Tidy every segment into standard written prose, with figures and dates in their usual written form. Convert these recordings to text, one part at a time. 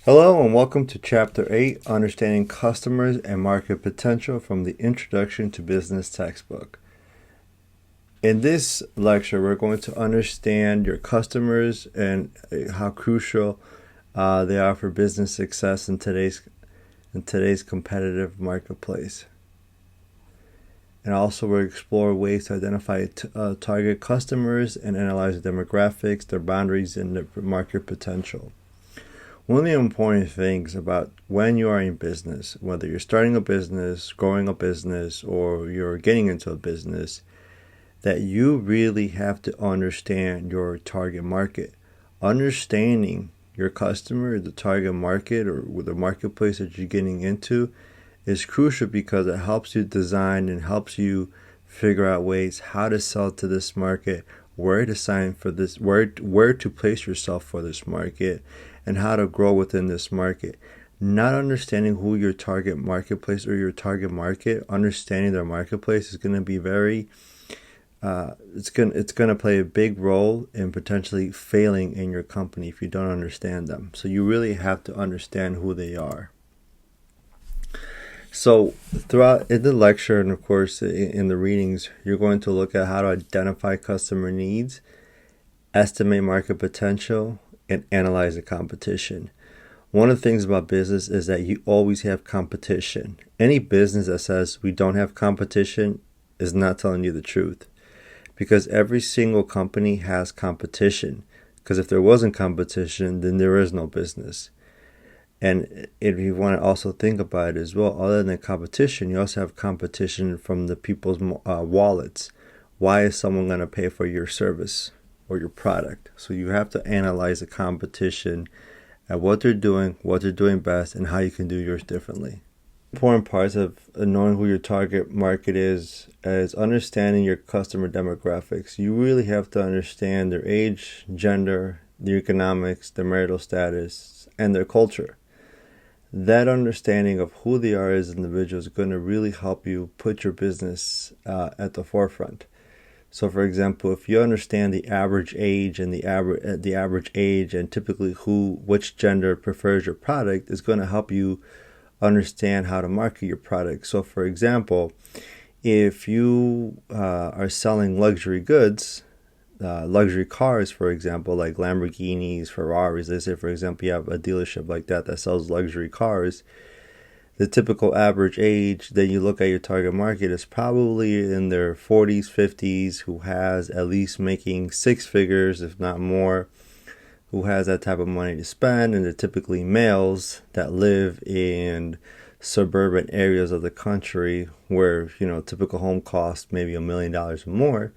Hello and welcome to Chapter 8, Understanding Customers and Market Potential from the Introduction to Business textbook. In this lecture, we're going to understand your customers and how crucial they are for business success in today's competitive marketplace. And also we'll explore ways to identify target customers and analyze their demographics, their boundaries, and their market potential. One of the important things about when you are in business, whether you're starting a business, growing a business, or you're getting into a business, that you really have to understand your target market. Understanding your customer, the target market, or the marketplace that you're getting into is crucial because it helps you design and helps you figure out ways how to sell to this market, where to sign for this, where to place yourself for this market, and how to grow within this market. Not understanding who your target marketplace or your target market, understanding their marketplace is going to be very it's going to play a big role in potentially failing in your company if you don't understand them. So you really have to understand who they are. So throughout in the lecture and of course in the readings, you're going to look at how to identify customer needs, estimate market potential, and analyze the competition. One of the things about business is that you always have competition. Any business that says we don't have competition is not telling you the truth, because every single company has competition. Because if there wasn't competition, then there is no business. And if you want to also think about it as well, other than competition, you also have competition from the people's wallets. Why is someone going to pay for your service or your product? So you have to analyze the competition at what they're doing best, and how you can do yours differently. Important parts of knowing who your target market is understanding your customer demographics. You really have to understand their age, gender, their economics, their marital status, and their culture. That understanding of who they are as individuals is going to really help you put your business at the forefront. So, for example, if you understand the average age and and typically which gender prefers your product, is going to help you understand how to market your product. So, for example, if you are selling luxury goods, luxury cars, for example, like Lamborghinis, Ferraris, let's say, for example, you have a dealership like that sells luxury cars. The typical average age that you look at your target market is probably in their 40s, 50s, who has at least making six figures, if not more, who has that type of money to spend. And they're typically males that live in suburban areas of the country where, typical home costs maybe $1 million or more.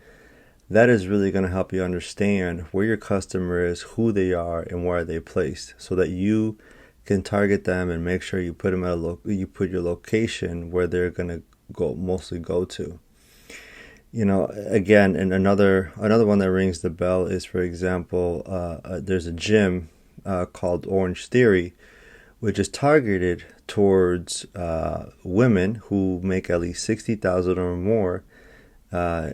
That is really going to help you understand where your customer is, who they are, and where they placed, so that you can target them and make sure you put them you put your location where they're going to mostly go to. Again, and another one that rings the bell is, for example, there's a gym called Orange Theory, which is targeted towards women who make at least $60,000 or more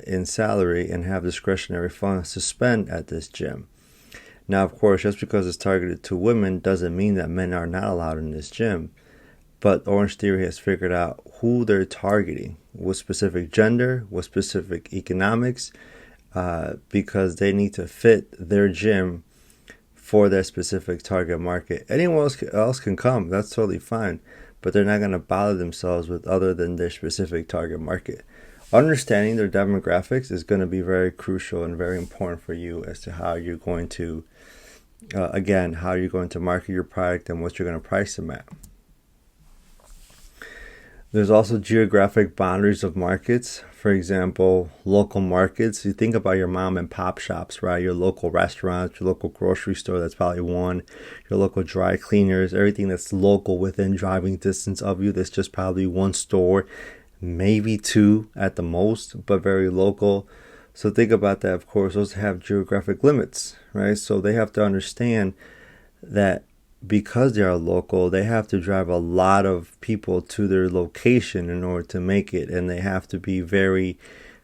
in salary and have discretionary funds to spend at this gym. Now, of course, just because it's targeted to women doesn't mean that men are not allowed in this gym. But Orange Theory has figured out who they're targeting, with specific gender, with specific economics, because they need to fit their gym for their specific target market. Anyone else can come, that's totally fine, but they're not going to bother themselves with other than their specific target market. Understanding their demographics is going to be very crucial and very important for you as to how you're going to, how you're going to market your product and what you're going to price them at. There's also geographic boundaries of markets. For example, local markets. You think about your mom and pop shops, right? Your local restaurants, your local grocery store, that's probably one. Your local dry cleaners, everything that's local within driving distance of you, that's just probably one store, maybe two at the most, but very local. So think about that. Of course, those have geographic limits, right? So they have to understand that because they are local, they have to drive a lot of people to their location in order to make it. And they have to be very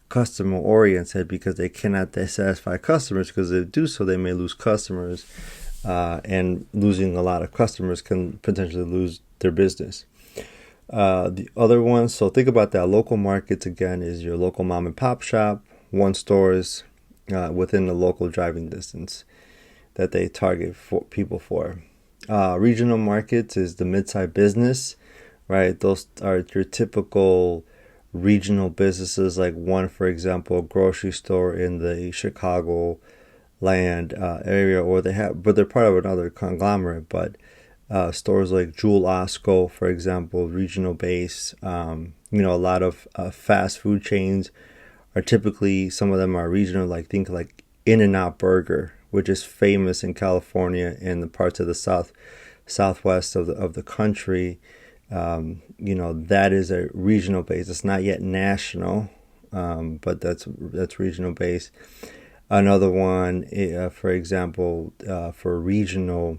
customer oriented, because they cannot satisfy customers, because if they do so, they may lose customers and losing a lot of customers can potentially lose their business. The other one, so think about that. Local markets, again, is your local mom and pop shop, one stores within the local driving distance that they target for people for. Regional markets is the mid-sized business, right? Those are your typical regional businesses, like one, for example, grocery store in the Chicago land area, or but they're part of another conglomerate, but stores like Jewel Osco, for example, regional base. A lot of fast food chains are typically, some of them are regional, like think like In-N-Out Burger, which is famous in California and the parts of the southwest of the country. That is a regional base. It's not yet national, but that's regional base. Another one, for example, for regional,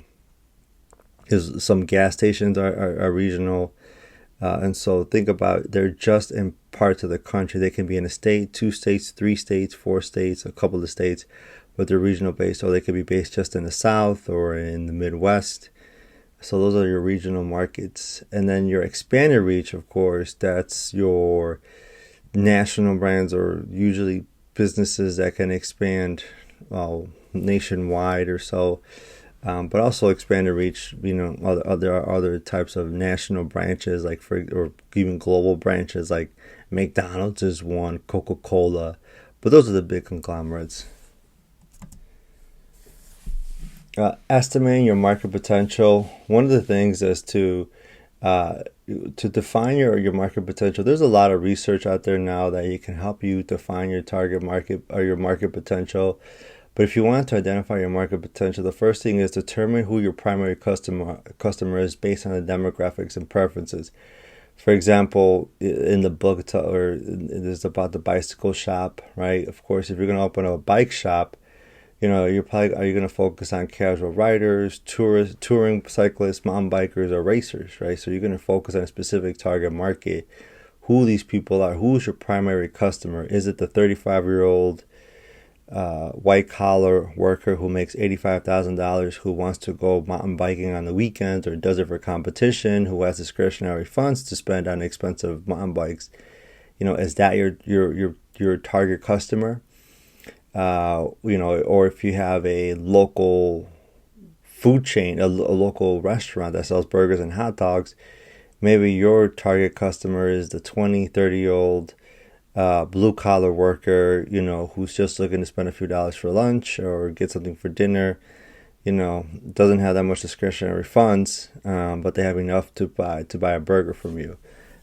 is some gas stations are regional. And so think about, they're just in parts of the country. They can be in a state, 2 states, 3 states, 4 states, a couple of states, but they're regional based. So they could be based just in the South or in the Midwest. So those are your regional markets. And then your expanded reach, of course, that's your national brands, or usually businesses that can expand nationwide or so. But also expanded reach, other types of national branches, or even global branches, like McDonald's is one, Coca-Cola, but those are the big conglomerates. Estimating your market potential. One of the things is to define your market potential. There's a lot of research out there now that you can help you define your target market or your market potential. But if you want to identify your market potential, the first thing is determine who your primary customer is based on the demographics and preferences. For example, in the book, it is about the bicycle shop, right? Of course, if you're going to open a bike shop, you're going to focus on casual riders, touring cyclists, mountain bikers, or racers, right? So you're going to focus on a specific target market, who these people are, who's your primary customer. Is it the 35-year-old white collar worker who makes $85,000 who wants to go mountain biking on the weekends, or does it for competition, who has discretionary funds to spend on expensive mountain bikes? Is that your target customer? Or if you have a local food chain, a local restaurant that sells burgers and hot dogs, maybe your target customer is the 30-year-old blue collar worker, who's just looking to spend a few dollars for lunch or get something for dinner, doesn't have that much discretionary funds, but they have enough to buy a burger from you.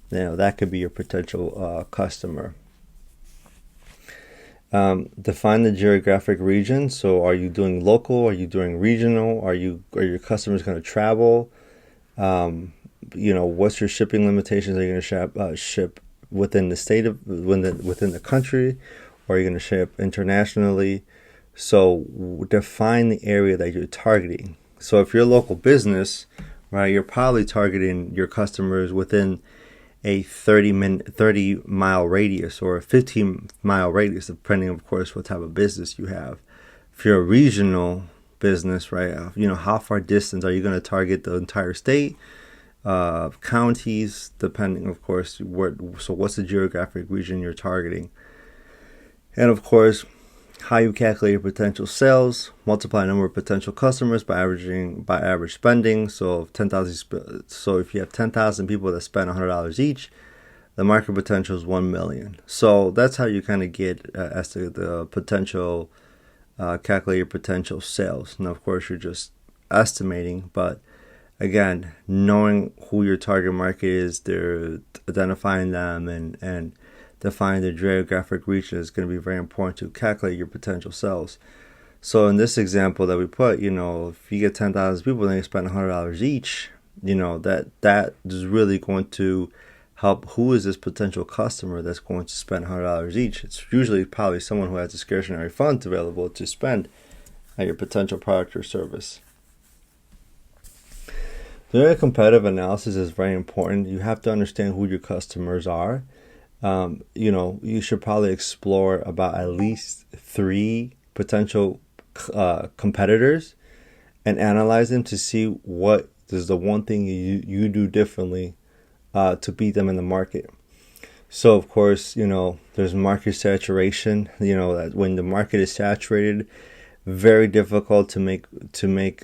That could be your potential customer. Define the geographic region. So are you doing local? Are you doing regional? Are your customers going to travel? What's your shipping limitations? Are you going to ship within the state within the country, or are you going to ship internationally? So define the area that you're targeting. So if you're a local business, right, you're probably targeting your customers within a 30-mile radius or a 15-mile radius, depending, of course, what type of business you have. If you're a regional business, right, how far distance are you going to target? The entire state, counties, depending, of course, so what's the geographic region you're targeting? And of course, how you calculate your potential sales, multiply the number of potential customers by average spending. So if you have 10,000 people that spend $100 each, the market potential is 1 million. So that's how you kind of get as to the potential, calculate your potential sales. Now, of course, you're just estimating, but again, knowing who your target market is, they're identifying them and define the geographic region is going to be very important to calculate your potential sales. So in this example that we put, if you get 10,000 people and they spend $100 each, that is really going to help. Who is this potential customer that's going to spend $100 each? It's usually probably someone who has discretionary funds available to spend at your potential product or service. Doing a competitive analysis is very important. You have to understand who your customers are. You should probably explore about at least 3 potential competitors and analyze them to see what is the one thing you do differently to beat them in the market. So of course, there's market saturation. That when the market is saturated, very difficult to make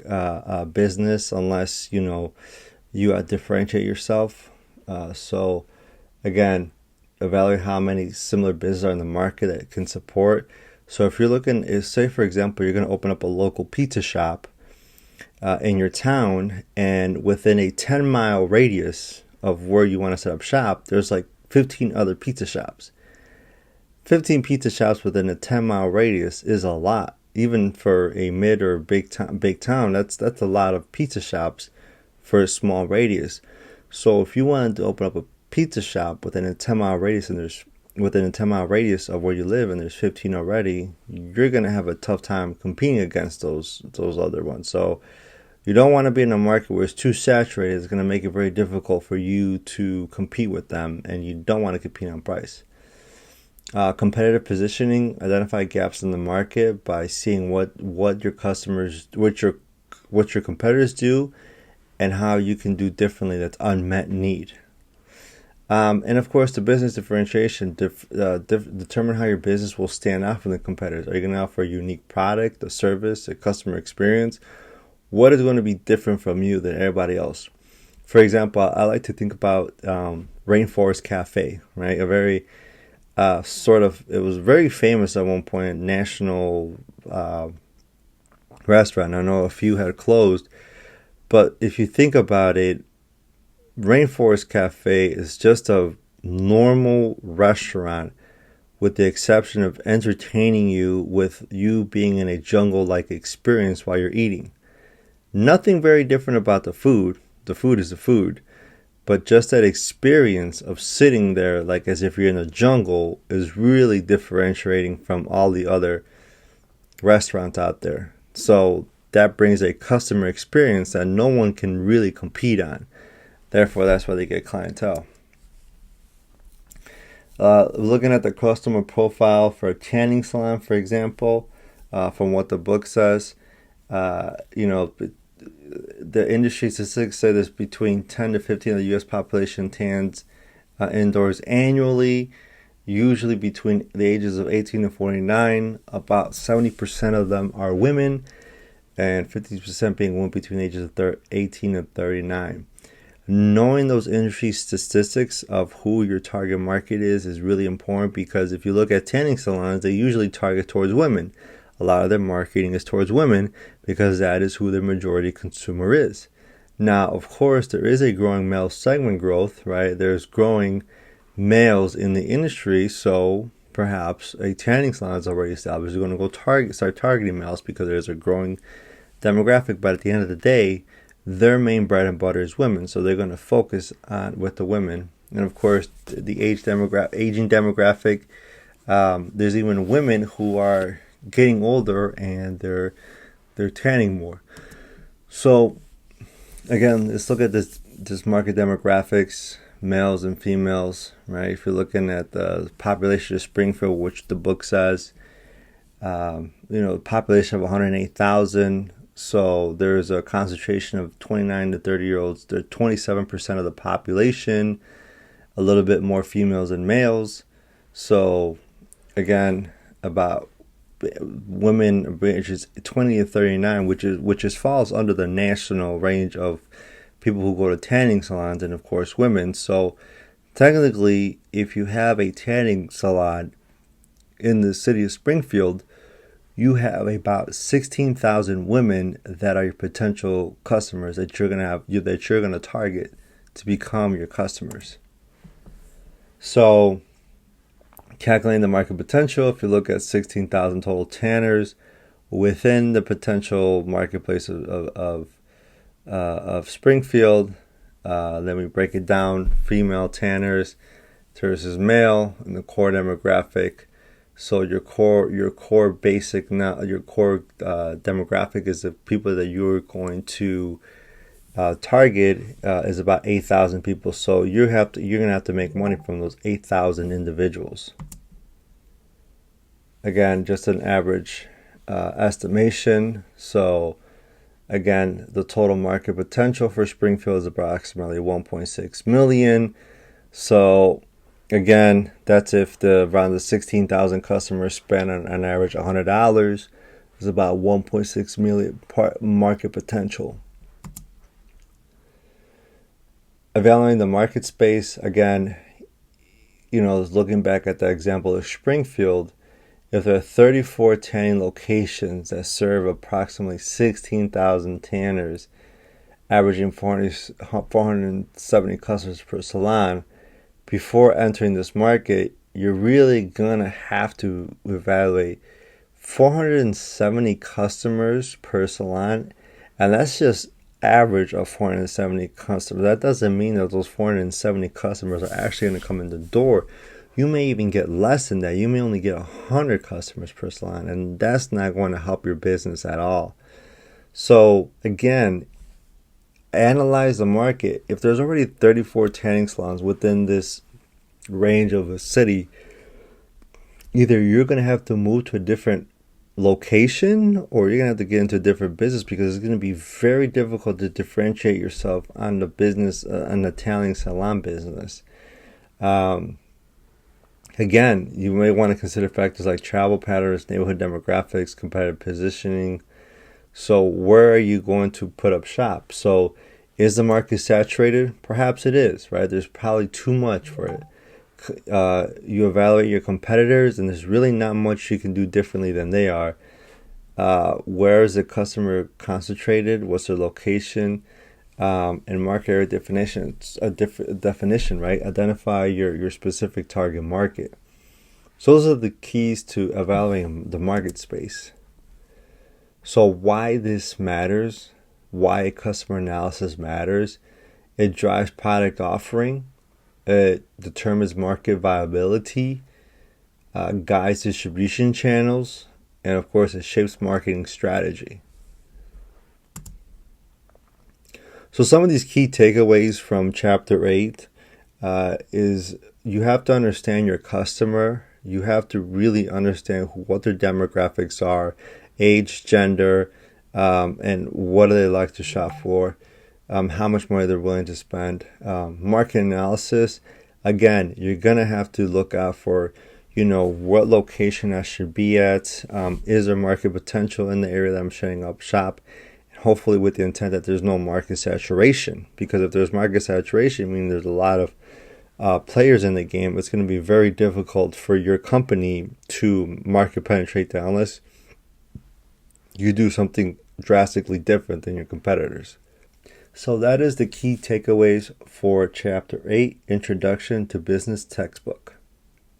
a business unless you differentiate yourself. So again, evaluate how many similar businesses are in the market that it can support. So if you're looking, say for example, you're going to open up a local pizza shop in your town, and within a 10-mile radius of where you want to set up shop, there's like 15 other pizza shops. 15 pizza shops within a 10-mile radius is a lot. Even for a mid or big town, that's a lot of pizza shops for a small radius. So if you wanted to open up a pizza shop within a 10-mile radius, and there's within a 10-mile radius of where you live, and there's 15 already, you're gonna have a tough time competing against those other ones. So you don't want to be in a market where it's too saturated. It's going to make it very difficult for you to compete with them, and you don't want to compete on price. Competitive positioning: identify gaps in the market by seeing what your customers, what your competitors do, and how you can do differently. That's unmet need. And of course, the business differentiation: determine how your business will stand out from the competitors. Are you going to offer a unique product, a service, a customer experience? What is going to be different from you than everybody else? For example, I like to think about Rainforest Cafe, right? A very it was very famous at one point, national restaurant. I know a few had closed, but if you think about it, Rainforest Cafe is just a normal restaurant, with the exception of entertaining you with you being in a jungle-like experience while you're eating. Nothing very different about the food. The food is the food. But just that experience of sitting there like as if you're in a jungle is really differentiating from all the other restaurants out there. So that brings a customer experience that no one can really compete on. Therefore, that's why they get clientele. Looking at the customer profile for a tanning salon, for example, from what the book says, the industry statistics say there's between 10 to 15 of the U.S. population tans indoors annually, usually between the ages of 18 and 49. About 70% of them are women, and 50% being women between the ages of 18 and 39. Knowing those industry statistics of who your target market is really important, because if you look at tanning salons, they usually target towards women. A lot of their marketing is towards women because that is who the majority consumer is. Now, of course, there is a growing male segment growth, right? There's growing males in the industry, so perhaps a tanning salon is already established. They're going to go start targeting males because there's a growing demographic. But at the end of the day, their main bread and butter is women, so they're going to focus on with the women. And of course, the aging demographic. There's even women who are getting older and they're tanning more. So again, let's look at this market demographics, males and females, right? If you're looking at the population of Springfield, which the book says, population of 108,000. So there's a concentration of 29 to 30 year olds. They're 27% of the population, a little bit more females than males. So again, about women ranges 20 to 39, which falls under the national range of people who go to tanning salons, and of course women. So technically, if you have a tanning salon in the city of Springfield, you have about 16,000 women that are your potential customers that you're gonna target to become your customers. So calculating the market potential, if you look at 16,000 total tanners within the potential marketplace of Springfield, then we break it down: female tanners versus male and the core demographic. So your core demographic is the people that you're going to target is about 8,000 people. So you're gonna have to make money from those 8,000 individuals. Again, just an average estimation. So Again, the total market potential for Springfield is approximately 1.6 million. So again, that's if around the 16,000 customers spend on an average $100, is about 1.6 million market potential. Evaluating the market space, again, looking back at the example of Springfield, if there are 34 tanning locations that serve approximately 16,000 tanners, averaging 470 customers per salon, before entering this market, you're really going to have to evaluate 470 customers per salon, and that's just average of 470 customers. That doesn't mean that those 470 customers are actually going to come in the door. You may even get less than that. You may only get 100 customers per salon, and that's not going to help your business at all. So again, analyze the market. If there's already 34 tanning salons within this range of a city, either you're going to have to move to a different location or you're going to have to get into a different business, because it's going to be very difficult to differentiate yourself on the business, on the tanning salon business. Again, you may want to consider factors like travel patterns, neighborhood demographics, competitive positioning. So where are you going to put up shop? So is the market saturated? Perhaps it is, right? There's probably too much for it. You evaluate your competitors, and there's really not much you can do differently than they are. Where is the customer concentrated? What's their location? And market area definition. It's a definition, right? Identify your specific target market. So those are the keys to evaluating the market space. So why this matters, why customer analysis matters, it drives product offering. It determines market viability, guides distribution channels, and of course it shapes marketing strategy. So some of these key takeaways from Chapter 8 is you have to understand your customer. You have to really understand what their demographics are, age, gender, and what do they like to shop for. How much money they're willing to spend. Market analysis, again, you're going to have to look out for, what location I should be at. Is there market potential in the area that I'm setting up shop? And hopefully with the intent that there's no market saturation. Because if there's market saturation, meaning there's a lot of players in the game, it's going to be very difficult for your company to market penetrate that unless you do something drastically different than your competitors. So that is the key takeaways for Chapter 8, Introduction to Business Textbook.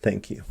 Thank you.